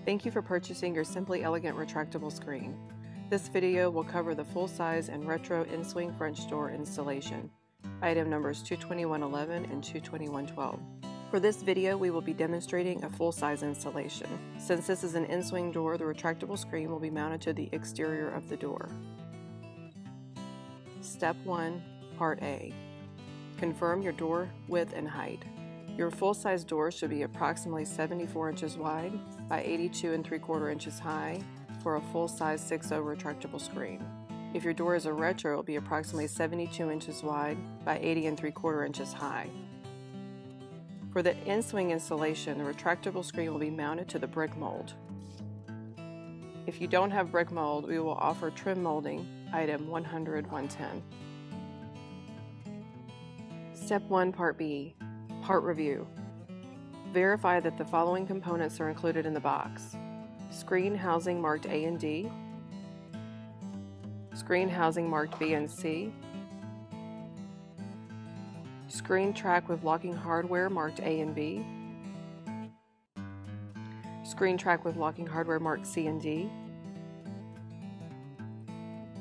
Thank you for purchasing your Simply Elegant retractable screen. This video will cover the full-size and retro Inswing French door installation, item numbers 22111 and 22112. For this video, we will be demonstrating a full-size installation. Since this is an Inswing door, the retractable screen will be mounted to the exterior of the door. Step 1, Part A. Confirm your door width and height. Your full-size door should be approximately 74 inches wide by 82 3/4 inches high for a full-size 6.0 retractable screen. If your door is a retro, it will be approximately 72 inches wide by 80 3/4 inches high. For the Inswing installation, the retractable screen will be mounted to the brick mold. If you don't have brick mold, we will offer trim molding, item 100-110. Step 1, Part B, Part Review. Verify that the following components are included in the box: screen housing marked A and D, screen housing marked B and C, screen track with locking hardware marked A and B, screen track with locking hardware marked C and D,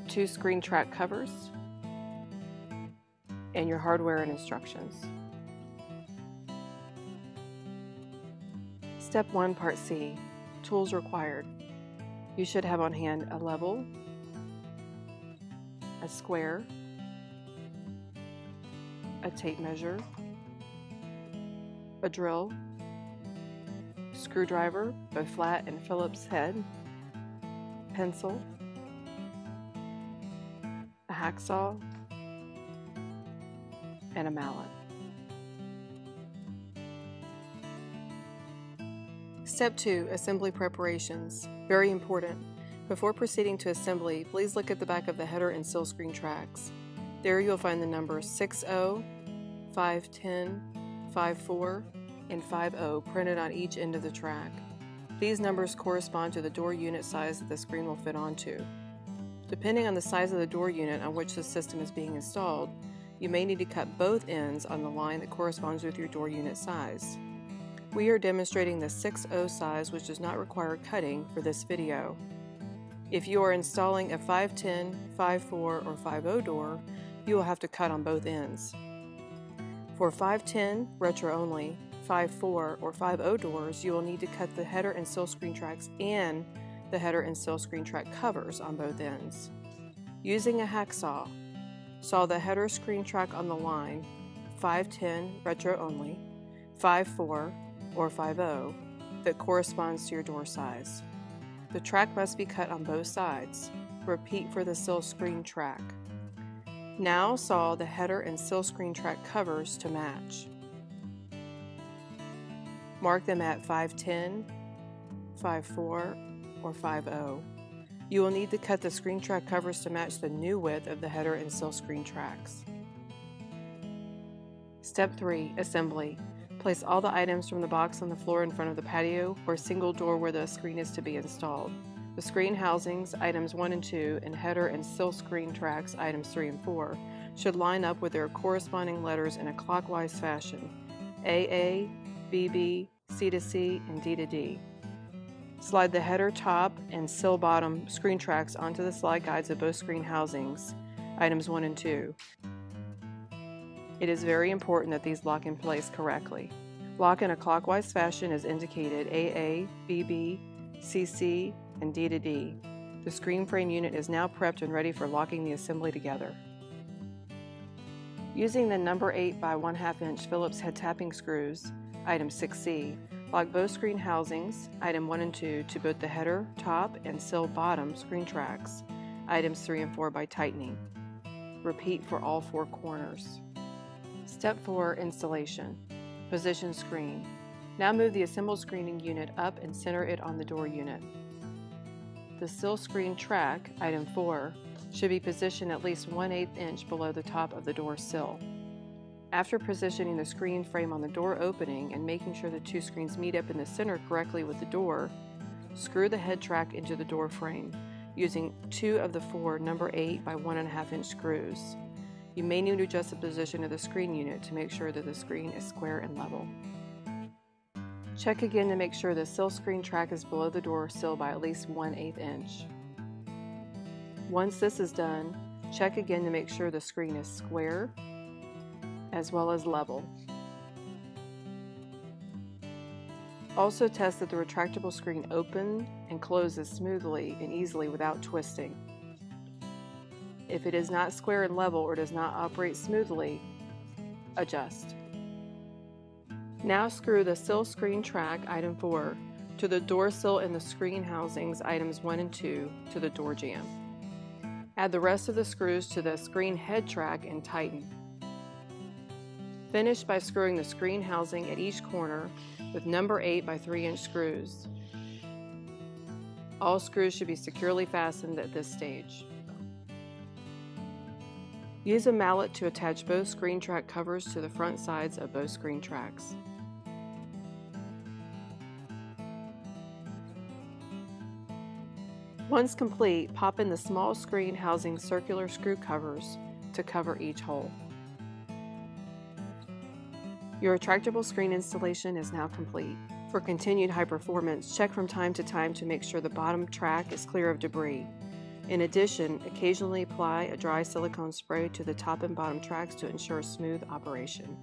2 screen track covers, and your hardware and instructions. Step 1, Part C, Tools required. You should have on hand a level, a square, a tape measure, a drill, screwdriver, both flat and Phillips head, pencil, a hacksaw, and a mallet. Step 2, Assembly preparations. Very important. Before proceeding to assembly, please look at the back of the header and sill screen tracks. There you'll find the numbers 6.0, 5.10, 5.4, and 5.0 printed on each end of the track. These numbers correspond to the door unit size that the screen will fit onto. Depending on the size of the door unit on which the system is being installed, you may need to cut both ends on the line that corresponds with your door unit size. We are demonstrating the 6.0 size, which does not require cutting for this video. If you are installing a 5.10, 5.4, or 5.0 door, you will have to cut on both ends. For 5.10, retro only, 5.4, or 5.0 doors, you will need to cut the header and sill screen tracks and the header and sill screen track covers on both ends. Using a hacksaw, saw the header screen track on the line 5.10, retro only, 5.4, or 5.0 that corresponds to your door size. The track must be cut on both sides. Repeat for the sill screen track. Now saw the header and sill screen track covers to match. Mark them at 5.10, 5.4, or 5.0. You will need to cut the screen track covers to match the new width of the header and sill screen tracks. Step 3, Assembly. Place all the items from the box on the floor in front of the patio or single door where the screen is to be installed. The screen housings, items 1 and 2, and header and sill screen tracks, items 3 and 4, should line up with their corresponding letters in a clockwise fashion: AA, BB, C to C, and D to D. Slide the header top and sill bottom screen tracks onto the slide guides of both screen housings, items 1 and 2. It is very important that these lock in place correctly. Lock in a clockwise fashion as indicated: AA, BB, CC, and D to D. The screen frame unit is now prepped and ready for locking the assembly together. Using the number 8 by 1/2 inch Phillips head tapping screws, item 6C, lock both screen housings, item 1 and 2, to both the header, top, and sill bottom screen tracks, items 3 and 4, by tightening. Repeat for all 4 corners. Step 4, Installation. Position screen. Now move the assembled screening unit up and center it on the door unit. The sill screen track, item 4, should be positioned at least 1/8 inch below the top of the door sill. After positioning the screen frame on the door opening and making sure the 2 screens meet up in the center correctly with the door, screw the head track into the door frame using 2 of the 4 number 8 by 1.5 inch screws. You may need to adjust the position of the screen unit to make sure that the screen is square and level. Check again to make sure the sill screen track is below the door sill by at least 1/8 inch. Once this is done, check again to make sure the screen is square as well as level. Also test that the retractable screen opens and closes smoothly and easily without twisting. If it is not square and level or does not operate smoothly, adjust. Now screw the sill screen track, item 4, to the door sill and the screen housings, items 1 and 2, to the door jamb. Add the rest of the screws to the screen head track and tighten. Finish by screwing the screen housing at each corner with number 8 by 3 inch screws. All screws should be securely fastened at this stage. Use a mallet to attach both screen track covers to the front sides of both screen tracks. Once complete, pop in the small screen housing circular screw covers to cover each hole. Your retractable screen installation is now complete. For continued high performance, check from time to time to make sure the bottom track is clear of debris. In addition, occasionally apply a dry silicone spray to the top and bottom tracks to ensure smooth operation.